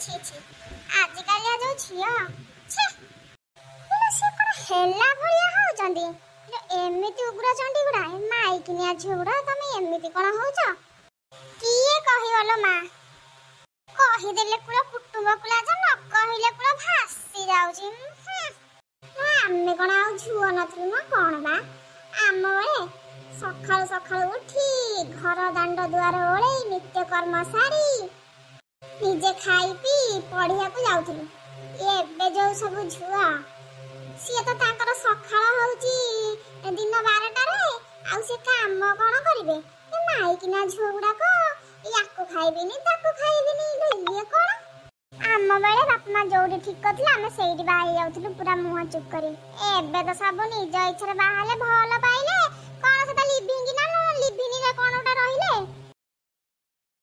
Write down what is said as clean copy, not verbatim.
छि छि आजिकालिया जो झियो छे से कौन हेला भलिया होचंदी एमिति उग्र चंडी गुडा माइकिनिया झुगुडा तमे एमिति कोन होच किए कहिवलो मा कहिदेले कुल कुटुंब कुला ज न कहिले कुल भासी जाउची आमे कोन आ झुओ नथलु न कोन बा आम बळे सखाळु सखाळु उठी घर दांड दुआर ओळे नित्य कर्म सारी निजे खाई पी पढ़िया को जाउथलु एबे जो सब झुआ सी तो तांकर सखाळ होउची दिन 12टा रे आ से काम कोन करिवे ए माइकिना झुगुडा को याको खाइबिनी ताको खाइबिनी भइए कोन आम बेले बाप मां जोडी ठीक करथिला हमें सेइडी बाही जाउथलु पूरा मुंह चुप करी एबे तो सब निज इच्छा बाहाले भल पाइले